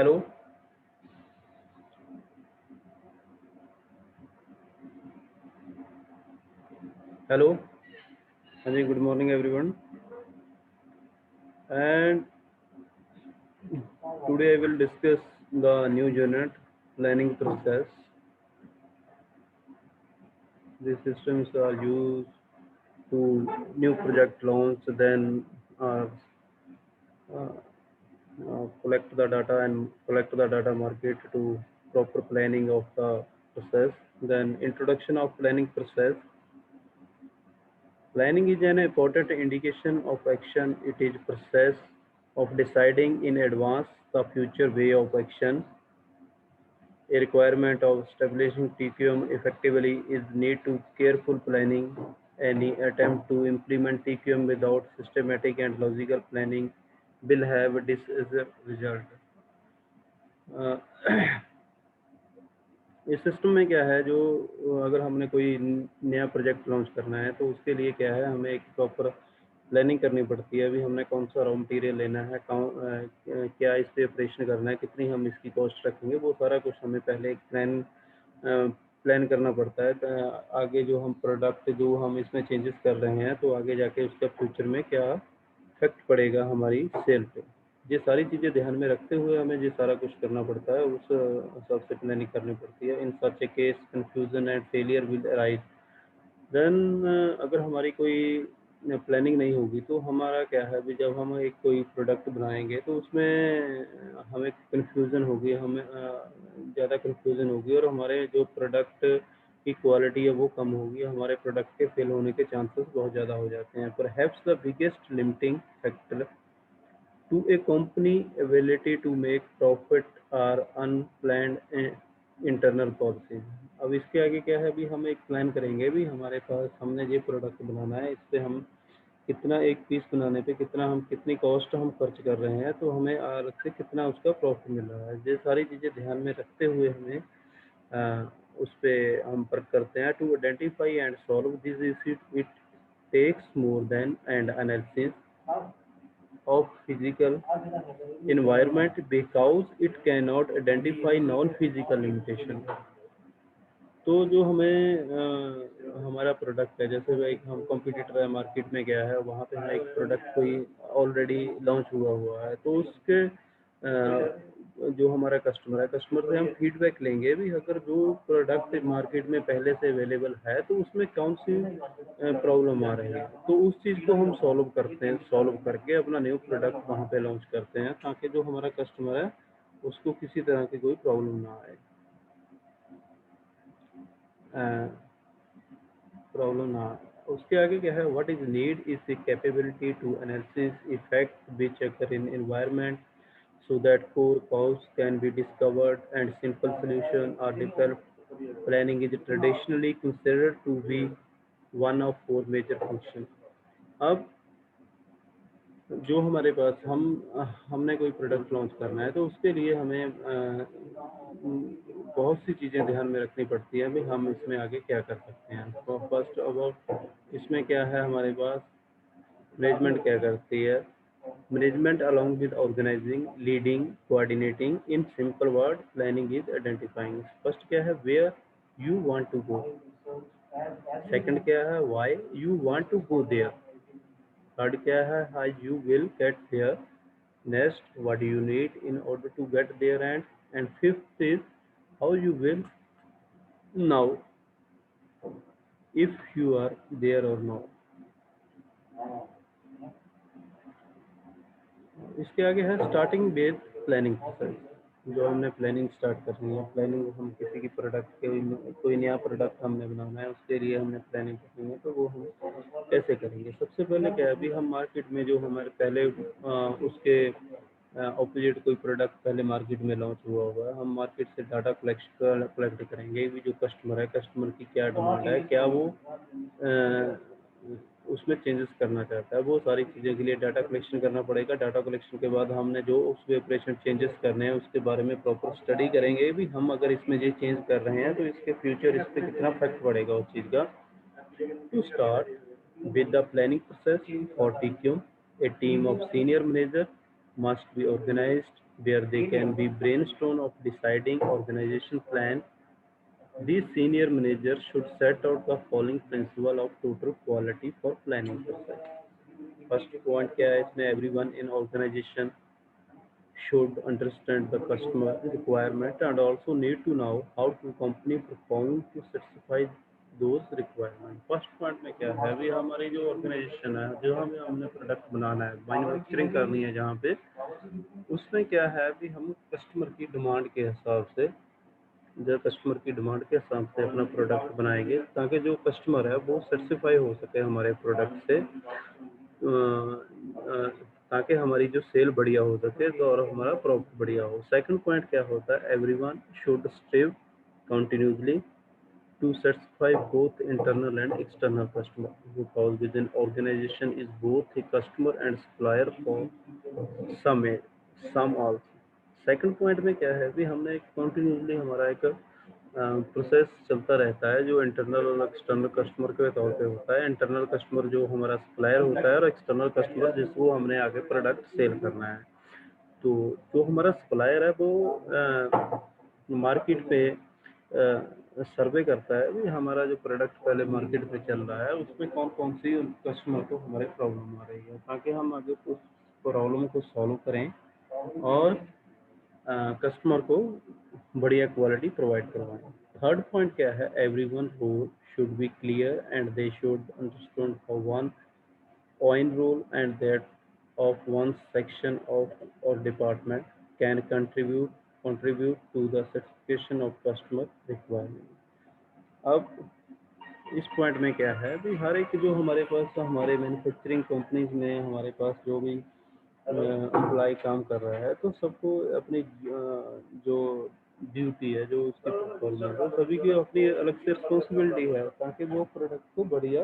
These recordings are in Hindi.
हेलो। हेलो। हाँ जी, good morning everyone. And today I will discuss the new unit, planning process. These systems are used to new project launch, then collect the data and collect the data market to proper planning of the process. Then introduction of planning process. Planning is an important indication of action. It is process of deciding in advance the future way of action. A requirement of establishing TQM effectively is need to careful planning. Any attempt to implement TQM without systematic and logical planning will have this as a result. Uh, इस सिस्टम में क्या है, जो अगर हमने कोई नया प्रोजेक्ट लॉन्च करना है तो उसके लिए क्या है, हमें एक प्रॉपर प्लानिंग करनी पड़ती है। अभी हमने कौन सा रॉ मटेरियल लेना है, क्या इस पे ऑपरेशन करना है, कितनी हम इसकी कॉस्ट रखेंगे, वो सारा कुछ हमें पहले एक प्लान करना पड़ता है। आगे जो हम प्रोडक्ट जो हम इसमें चेंजेस कर रहे हैं तो आगे जाके उसका फ्यूचर में क्या इफेक्ट पड़ेगा हमारी सेल पे, ये सारी चीज़ें ध्यान में रखते हुए हमें ये सारा कुछ करना पड़ता है। उस हिसाब से प्लानिंग करनी पड़ती है। In such a case confusion and failure will arise. Then अगर हमारी कोई प्लानिंग नहीं होगी तो हमारा क्या है, अभी जब हम एक कोई प्रोडक्ट बनाएंगे तो उसमें हमें कन्फ्यूज़न होगी, हमें ज़्यादा कन्फ्यूज़न होगी और हमारे जो प्रोडक्ट की क्वालिटी है वो कम होगी, हमारे प्रोडक्ट के फेल होने के चांसेस बहुत ज़्यादा हो जाते हैं। Perhaps the biggest limiting factor to a company ability to make profit are unplanned internal policies। अब इसके आगे क्या है, अभी हम एक प्लान करेंगे, भी हमारे पास हमने ये प्रोडक्ट बनाना है, इस पे हम कितना एक पीस बनाने पे कितना हम कितनी कॉस्ट हम खर्च कर रहे हैं, तो हमें अलग से कितना उसका प्रॉफिट मिल रहा है, ये सारी चीज़ें ध्यान में रखते हुए हमें उस पे हम वर्क करते हैं। To identify and solve this issue it takes more than and analysis of physical environment because it cannot identify non-physical limitation। तो जो हमें हमारा प्रोडक्ट है, जैसे भाई हम कंपटीटर है मार्केट में गया है, वहाँ पे है एक प्रोडक्ट कोई ऑलरेडी लॉन्च हुआ है, तो उसके जो हमारा कस्टमर है, कस्टमर से हम फीडबैक लेंगे भी, अगर जो प्रोडक्ट मार्केट में पहले से अवेलेबल है तो उसमें कौन सी प्रॉब्लम आ रही है, तो उस चीज़ को हम सॉल्व करते हैं, सॉल्व करके अपना न्यू प्रोडक्ट वहाँ पे लॉन्च करते हैं, ताकि जो हमारा कस्टमर है उसको किसी तरह की कोई प्रॉब्लम ना आए, उसके आगे क्या है, what is need is the capability to analysis effect which occur in environment so that core cause can be discovered and simple solution are developed. Planning is traditionally considered to be one of four major functions। अब जो हमारे पास हमने कोई प्रोडक्ट लॉन्च करना है तो उसके लिए हमें बहुत सी चीज़ें ध्यान में रखनी पड़ती है, भाई हम इसमें आगे क्या कर सकते हैं। तो फर्स्ट अबाउट इसमें क्या है, हमारे पास मैनेजमेंट क्या करती है, management along with organizing, leading, coordinating, in simple word planning is identifying। First क्या है, where you want to go, second क्या है, why you want to go there, third क्या है, how you will get there, next what you need in order to get there, and fifth is how you will now if you are there or not। इसके आगे है स्टार्टिंग बेस प्लानिंग प्रोसेस। जो हमने प्लानिंग स्टार्ट करनी है, प्लानिंग हम किसी की प्रोडक्ट के कोई नया प्रोडक्ट हमने बनाना है, उसके लिए हमने प्लानिंग करनी है, तो वो हम कैसे करेंगे। सबसे पहले क्या है, अभी हम मार्केट में जो हमारे पहले उसके ऑपोजिट कोई प्रोडक्ट पहले मार्केट में लॉन्च हुआ है, हम मार्केट से डाटा कलेक्ट करेंगे भी, जो कस्टमर है, कस्टमर की क्या डिमांड है, क्या वो उसमें चेंजेस करना चाहता है, वो सारी चीज़ों के लिए डाटा कलेक्शन करना पड़ेगा। डाटा कलेक्शन के बाद हमने जो उसमें ऑपरेशन चेंजेस करने हैं उसके बारे में प्रॉपर स्टडी करेंगे भी, हम अगर इसमें ये चेंज कर रहे हैं तो इसके फ्यूचर इस पर कितना इफेक्ट पड़ेगा उस चीज़ का। To start with the planning process for TQM, a team of senior manager must be organized where they can be brainstorm of deciding organization plan. These senior managers should set out the following principle of total quality for planning process. First point क्या है इसमें, everyone in organization should understand the customer requirement and also need to know how to company perform to satisfy those requirement. First point में क्या है, अभी हमारी जो ऑर्गेनाइजेशन है, जो हमें हमने प्रोडक्ट बनाना है, मैन्युफैक्चरिंग करनी है जहाँ पे, उसमें क्या है अभी हम कस्टमर की डिमांड के हिसाब से, जो कस्टमर की डिमांड के हिसाब से अपना प्रोडक्ट बनाएंगे ताकि जो कस्टमर है वो सेटिस्फाई हो सके हमारे प्रोडक्ट से, ताकि हमारी जो सेल बढ़िया हो सके तो और हमारा प्रॉफिट बढ़िया हो। सेकंड पॉइंट क्या होता है, everyone should strive continuously to satisfy both internal and external customer, because within organization is both a customer and supplier for some also. Second point में क्या है, भी हमने कंटिन्यूसली हमारा एक प्रोसेस चलता रहता है जो इंटरनल और एक्सटर्नल कस्टमर के तौर पे होता है। इंटरनल कस्टमर जो हमारा सप्लायर होता है और एक्सटर्नल कस्टमर जिसको हमने आगे प्रोडक्ट सेल करना है। तो जो हमारा सप्लायर है वो मार्केट पे सर्वे करता है भी हमारा जो प्रोडक्ट पहले मार्केट में चल रहा है उसमें कौन कौन सी कस्टमर को हमारे प्रॉब्लम आ रही है, ताकि हम आगे उस प्रॉब्लम को सॉल्व करें और कस्टमर को बढ़िया क्वालिटी प्रोवाइड करवाएं। थर्ड पॉइंट क्या है, everyone role should be clear and they should understand how one own role and that of one section of or department can contribute to the satisfaction of customer requirement. अब इस पॉइंट में क्या है भी हर एक जो हमारे पास हमारे मैन्युफैक्चरिंग कंपनीज में हमारे पास जो भी एम्प्लॉय काम कर रहा है तो सबको अपनी जो ड्यूटी है, जो उसकी परफॉर्मेंस है, सभी की अपनी अलग से रिस्पॉन्सिबिलिटी है ताकि वो प्रोडक्ट को बढ़िया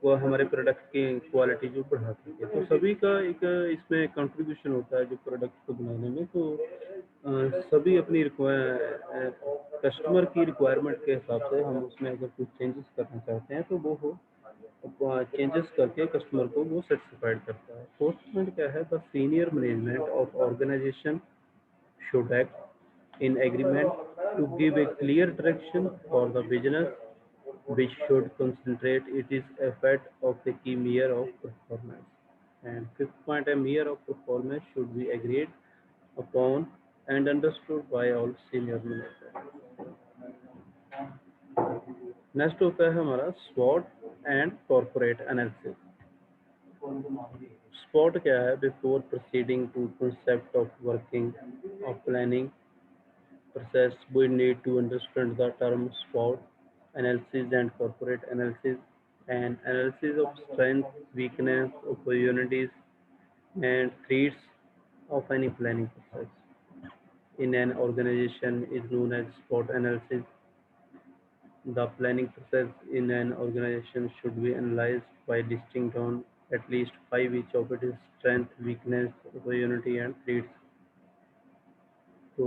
वो हमारे प्रोडक्ट की क्वालिटी जो बढ़ा सके। तो सभी का एक इसमें कंट्रीब्यूशन होता है जो प्रोडक्ट को बनाने में। तो सभी अपनी कस्टमर की रिक्वायरमेंट के हिसाब से हम उसमें अगर कुछ चेंजेस करना चाहते हैं तो वो हो चेंजेस करके कस्टमर को वो सेटिस्फाइड करता है। फोर्थ पॉइंट क्या है, the senior management of organisation should act in agreement to give a clear direction for the business, which should concentrate its effect of the key measure of performance. And fifth point, a measure of performance should be agreed upon and understood by all senior managers. Next होता है हमारा SWOT and corporate analysis. SWOT क्या है, before proceeding to concept of working of planning process, we need to understand the term SWOT analysis and corporate analysis, and analysis of strength, weakness, opportunities, and threats of any planning process in an organization is known as SWOT analysis. The planning process in an organization should be analyzed by listing down at least 5 each of its strength, weakness, opportunity, and threats. तो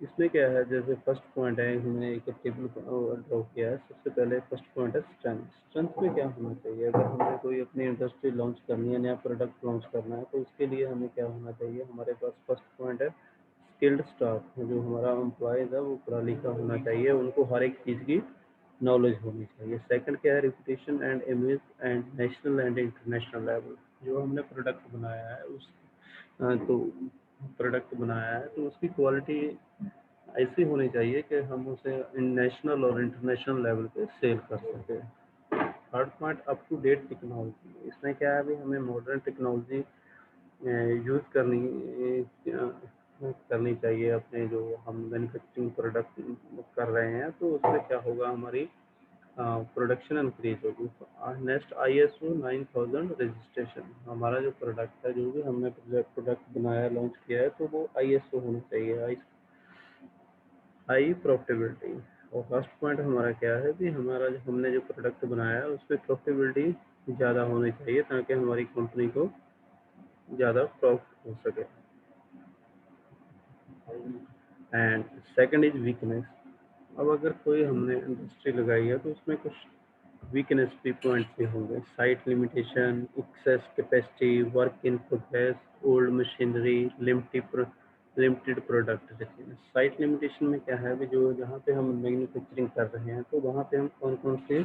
इसमें क्या है, जैसे फर्स्ट पॉइंट है, हमने एक टेबल ड्रॉ किया है। सबसे पहले फर्स्ट पॉइंट है स्ट्रेंथ। स्ट्रेंथ में क्या होना चाहिए, अगर हमें कोई अपनी इंडस्ट्री लॉन्च करनी है, नया प्रोडक्ट लॉन्च करना है, तो उसके लिए हमें क्या होना चाहिए, हमारे पास फर्स्ट पॉइंट है स्किल्ड स्टाफ। जो हमारा एम्प्लॉयज़ है वो पढ़ा लिखा होना चाहिए, उनको हर एक चीज़ की नॉलेज होनी चाहिए। सेकंड क्या है, reputation and image and national and international level. जो हमने प्रोडक्ट बनाया है उस तो प्रोडक्ट बनाया है तो उसकी क्वालिटी ऐसी होनी चाहिए कि हम उसे नेशनल और इंटरनेशनल लेवल पे सेल कर सकें। Third point, up to date technology. इसमें क्या है, अभी हमें मॉडर्न टेक्नोलॉजी यूज़ करनी चाहिए अपने जो हम मैन्युफैक्चरिंग प्रोडक्ट कर रहे हैं, तो उससे क्या होगा, हमारी प्रोडक्शन इंक्रीज होगी। Next ISO 9000 registration. हमारा जो प्रोडक्ट है, जो भी हमने प्रोडक्ट बनाया लॉन्च किया है, तो वो ISO होना चाहिए, हाई प्रॉफिटेबिलिटी। और फर्स्ट पॉइंट हमारा क्या है कि हमारा जो हमने जो प्रोडक्ट बनाया है उस पर प्रॉफिटेबिलिटी ज़्यादा होनी चाहिए ताकि हमारी कंपनी को ज़्यादा प्रॉफिट हो सके। And second is weakness. अब अगर कोई हमने इंडस्ट्री लगाई है तो उसमें कुछ वीकनेस भी पॉइंट पे होंगे, site limitation, access capacity, work in progress, old machinery, limited product. देखिए साइट लिमिटेशन में क्या है, अभी जो जहाँ पे हम मैन्युफैक्चरिंग कर रहे हैं तो वहाँ पे हम कौन कौन से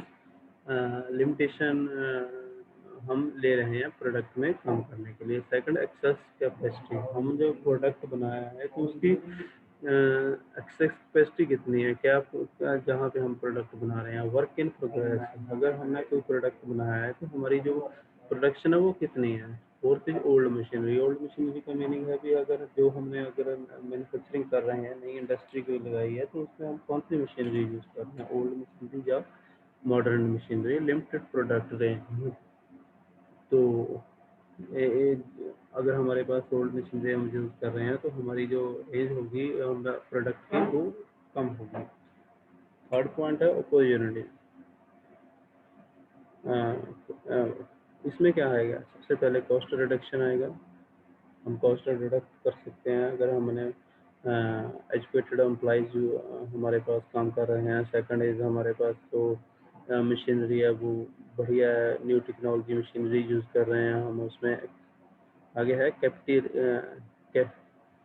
लिमिटेशन हम ले रहे हैं प्रोडक्ट में काम करने के लिए। सेकंड, एक्सेस कैपेसिटी, हम जो प्रोडक्ट बनाया है तो उसकी एक्सेस कैपेसिटी कितनी है, क्या जहाँ पे हम प्रोडक्ट बना रहे हैं। वर्क इन प्रोग्रेस, अगर हमने कोई प्रोडक्ट बनाया है तो हमारी जो प्रोडक्शन है वो कितनी है। Fourth is old machinery, old machinery का मीनिंग है भी अगर जो हमने अगर मैन्युफैक्चरिंग कर रहे हैं, नई इंडस्ट्री कोई लगाई है तो उसमें हम कौन सी मशीनरी यूज़ कर रहे हैं, ओल्ड मशीनरी या modern machinery. Limited product range, तो अगर हमारे पास ओल्ड मशीनरी हम यूज़ कर रहे हैं तो हमारी जो एज होगी प्रोडक्ट की वो कम होगी। थर्ड पॉइंट है अपॉर्चुनिटी। इसमें क्या आएगा, सबसे पहले कॉस्ट रिडक्शन आएगा, हम कॉस्ट रिडक्ट कर सकते हैं अगर हमने एजुकेटेड एम्प्लॉइज जो हमारे पास काम कर रहे हैं। सेकंड इज हमारे पास तो मशीनरी है वो बढ़िया है, न्यू टेक्नोलॉजी मशीनरी यूज़ कर रहे हैं हम उसमें। आगे है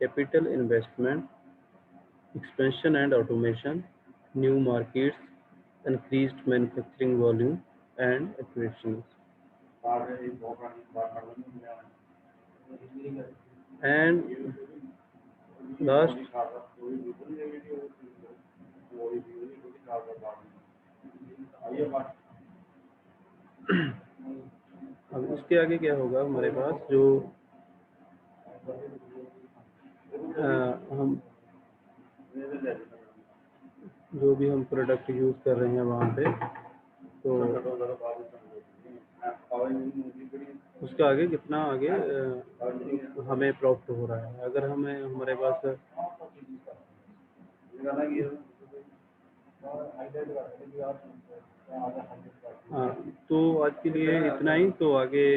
capital investment, expansion and automation, new markets, increased manufacturing volume, and acquisitions. And last, अब इसके आगे क्या होगा हमारे पास, जो हम जो भी हम प्रोडक्ट यूज़ कर रहे हैं वहाँ पे, तो उसके आगे कितना आगे हमें प्रॉफिट हो रहा है। अगर हमें हमारे पास हाँ, तो आज के लिए इतना ही, तो आगे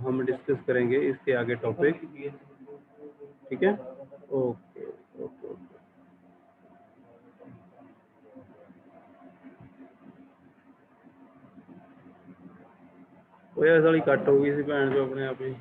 हम डिस्कस करेंगे इसके आगे टॉपिक, ठीक है। Okay okay okay. वो यार साली कट हो गई सी भैन जो अपने आप ही।